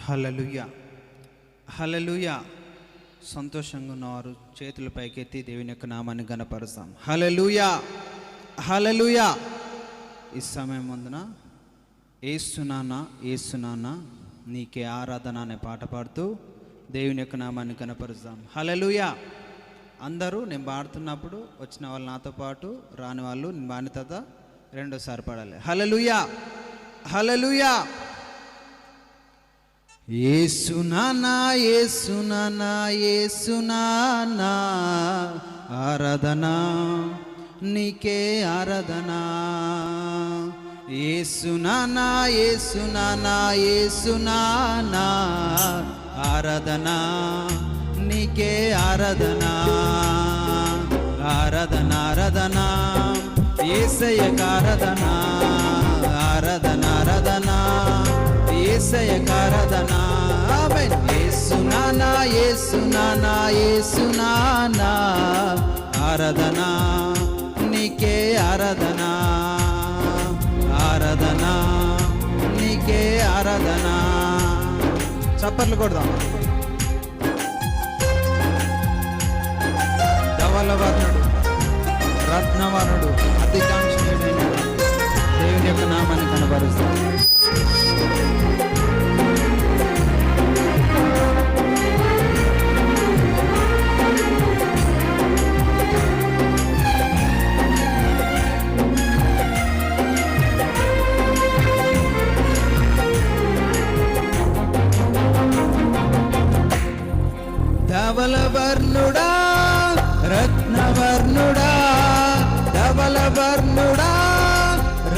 హల్లెలూయా, హల్లెలూయా. సంతోషంగా ఉన్నవారు చేతుల పైకెత్తి దేవుని యొక్క నామాన్ని గణపరుస్తాం. హల్లెలూయా, హల్లెలూయా. ఈ సమయం ముందున ఏసునానా ఏసునానా నీకే ఆరాధన అనే పాట పాడుతూ దేవుని యొక్క నామాన్ని గణపరుస్తాం. హల్లెలూయా. అందరూ నేను పాడుతున్నప్పుడు వచ్చిన వాళ్ళు నాతో పాటు, రాని వాళ్ళు నేను పాడిన తర్వాత రెండోసారి పాడాలి. హల్లెలూయా, హల్లెలూయా. యేసునానా యేసునానా యేసునానా ఆరాధన నీకే ఆరాధన. యేసునానా యేసునానా యేసునానా ఆరాధన నీకే ఆరాధన. ఆరాధన ఆరాధన యేసయ్యకు ఆరాధన. ఆరాధన ఆరాధన యేసయ్యకు ఆరాధన. ఆమేన్. యేసునానా యేసునానా యేసునానా ఆరాధన నీకే ఆరాధన. ఆరాధన నీకే ఆరాధన. చప్పట్లు కొడదాం. ధవలవర్ణుడు, రత్నవర్ణుడు, అధికాంక్షణుడైన దేవుని యొక్క నామాన్ని కనబరుస్తాం. ధవలవర్ణుడా, రత్నవర్ణుడా, ధవలవర్ణుడా,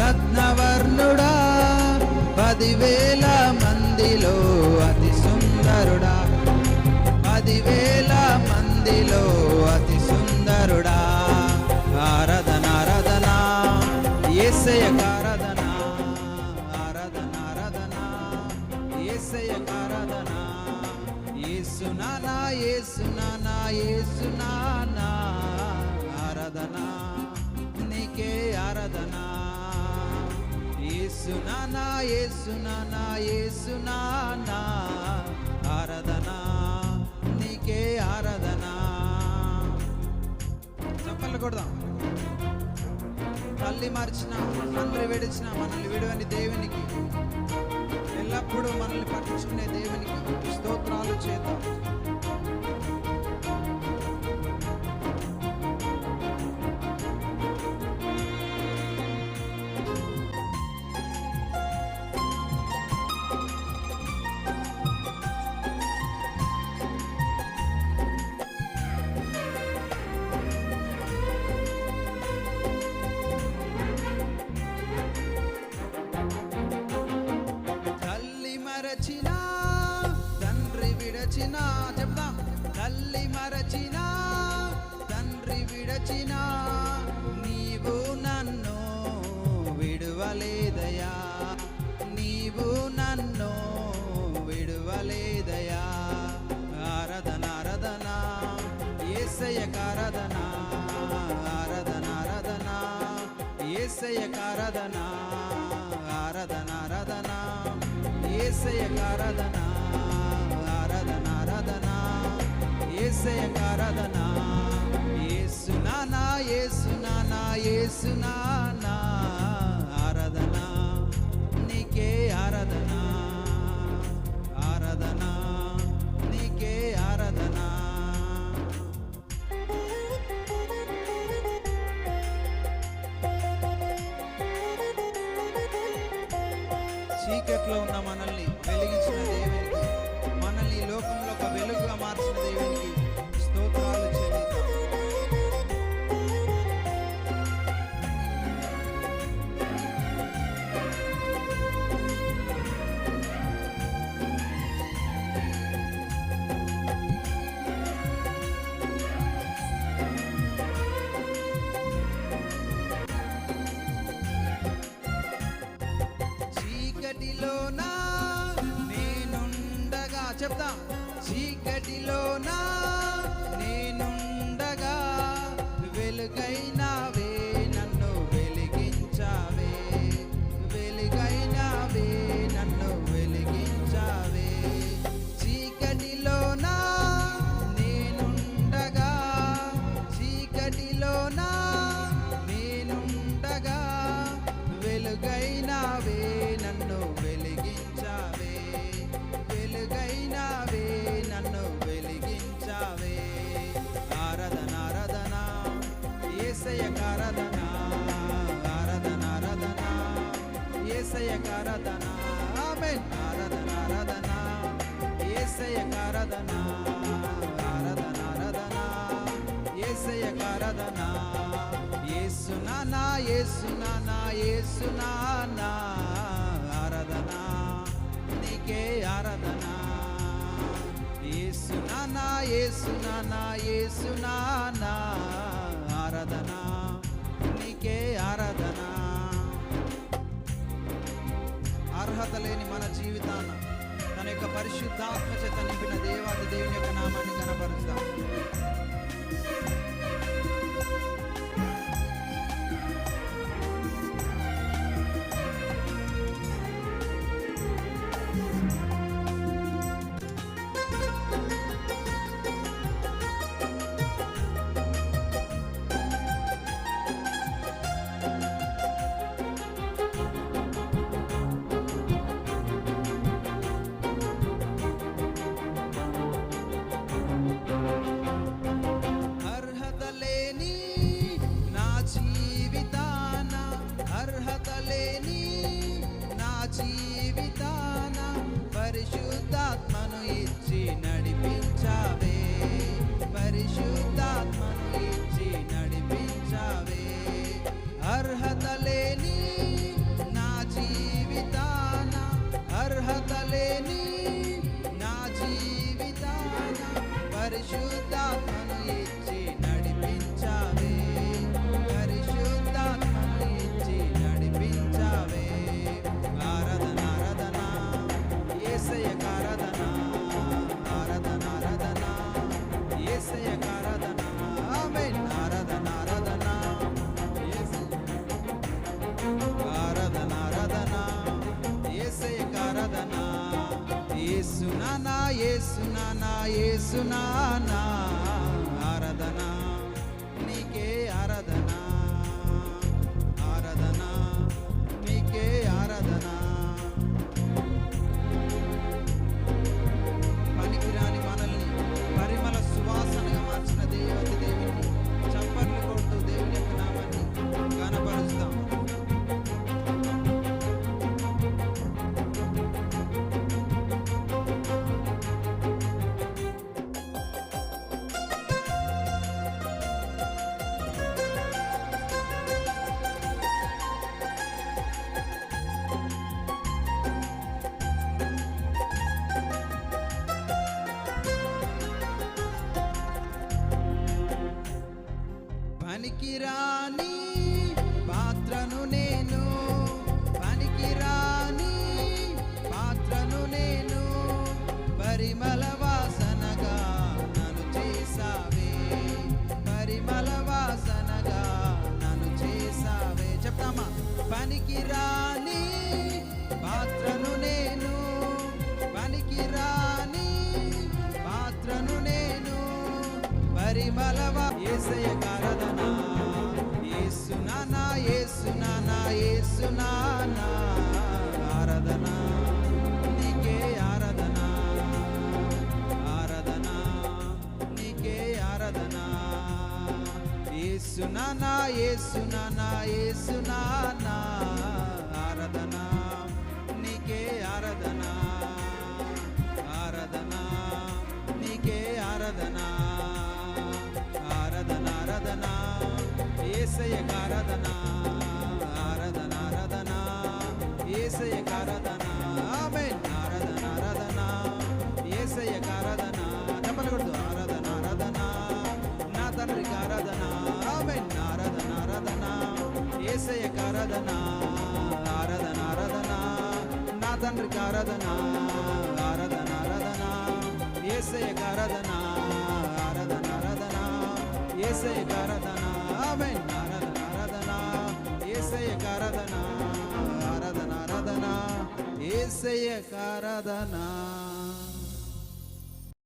రత్నవర్ణుడా, 10,000 మందిలో అతి సుందరుడా. 10,000 మందిలో అతి సుందరుడా. ఆరాధన ఆరాధన యేసయ్యకు ఆరాధన. ఆరాధన ఆరాధన యేసయ్యకు ఆరాధన. యేసునానా యేసునానా యేసునానా ఆరాధన నీకే ఆరాధన. యేసునానా యేసునానా యేసునానా ఆరాధన నీకే ఆరాధన. చప్పట్లు కొడదాం. తల్లి మార్చిన, తండ్రి విడిచిన, మనల్ని విడవని దేవునికి, ఎల్లప్పుడూ మనల్ని పట్టించుకునే దేవునికి స్తోత్రాలు చేద్దాం. మరచిన తండ్రి విడచిన, చెప్తాం. తల్లి మరచిన తండ్రి విడచిన, నీవు నన్ను విడువలేదయా. నీవు నన్ను విడువలేదయా. ఆరాధన ఆరాధన యేసయ్యకు ఆరాధన. ఆరాధన ఆరాధన యేసయ్యకు ఆరాధన. ఆరాధన ఆరాధన యేసయ్యకు ఆరాధన. ఆరాధన ఆరాధన యేసయ్యకు ఆరాధన. యేసునానా యేసునానా యేసునానా ఆరాధన నీకే ఆరాధన. ఆరాధన నీకే ఆరాధన. చీకట్లో ఉన్న మనల్ని వెలిగించిన దేవునికి, మనల్ని లోకంలో ఒక వెలుగుగా మార్చిన దేవునికి స్తోత్రాలు చెల్లిద్దాం. చీకటిలోనా నేనుండగా, చెప్తాం. చీకటిలోనా నేనుండగా వెలుగైనావే, నన్ను వెలిగించావే. వెలుగైనావే, నన్ను వెలిగించావే. ఆరాధన ఆమేన్ ఆరాధన ఆరాధన యేసయ్యకు ఆరాధన ఆరాధన ఆరాధన యేసయ్యకు ఆరాధన యేసు నానా యేసు నానా యేసు నానా ఆరాధన నీకే ఆరాధన యేసు నానా యేసు నానా యేసు నానా ఆరాధన నీకే ఆరాధన అర్హత లేని మన జీవితాన్ని తన యొక్క పరిశుద్ధాత్మ చేత నింపిన దేవాది దేవుని యొక్క నామాన్ని కనపరుస్తాం. జీవితాన పరిశుద్ధాత్మను ఇచ్చి నడిపించావే పరిశుద్ధాత్మను ఇచ్చి నడిపించావే అర్హత లేని నా జీవితాన అర్హత లేని నా జీవితాన పరిశుద్ధాత్మను ఇచ్చి నడిపించావే పరిశుద్ధాత్మను ఇచ్చి నడిపించావే ఆరాధన ఆరాధన యేసయ్యకు ఆరాధన ఆరాధన ఆరాధన యేసయ్యకు ఆరాధన ఆమేన్ ఆరాధన ఆరాధన ఆరాధన ఆరాధన యేసయ్యకు ఆరాధన యేసు నానా యేసు నానా యేసు నానా ఆరాధన నీకే ఆరాధన ఆరాధన నీకే ఆరాధన పనికిరాని మనల్ని పరిమళ సువాసనగా మార్చిన దేవత దేవుని చప్పట్లు కొడుతూ దేవుని యొక్క నామాన్ని కనపరుస్తాం. పనికిరాని పాత్రను నేను పనికిరాని పాత్రను నేను పరిమళ వాసనగా నన్ను చేసావే పరిమళ వాసనగా నన్ను చేసావే చెప్తామా పనికిరాని పాత్రను నేను పనికిరాని పాత్రను నేను పరిమళ యేసయ్యకు ఆరాధన యేసు నానా యేసు నానా యేసు నానా ఆరాధన నీకే ఆరాధన ఆరాధన నీకే ఆరాధన యేసు నానా యేసు నానా యేసు నానా ఆరాధన నీకే ఆరాధన ఆరాధన నీకే ఆరాధన ఆరాధన ఆరాధన యేసయ్యకు ఆరాధన ఆరాధన ఆరాధన యేసయ్యకు ఆరాధన ఆమేన్ ఆరాధన ఆరాధన యేసయ్యకు ఆరాధన చప్పట్లు కొడుతూ ఆరాధన ఆరాధన నా తండ్రికి ఆరాధన ఆమేన్ ఆరాధన ఆరాధన యేసయ్యకు ఆరాధన ఆరాధన ఆరాధన నా తండ్రికి ఆరాధన ఆరాధన ఆరాధన యేసయ్యకు ఆరాధన ఆరాధన ఆరాధన యేసయ్యకు ఆరాధన ఆమేన్ ఆరాధన ఆరాధన యేసయ్యకు ఆరాధన ఆరాధన ఆరాధన యేసయ్యకు ఆరాధన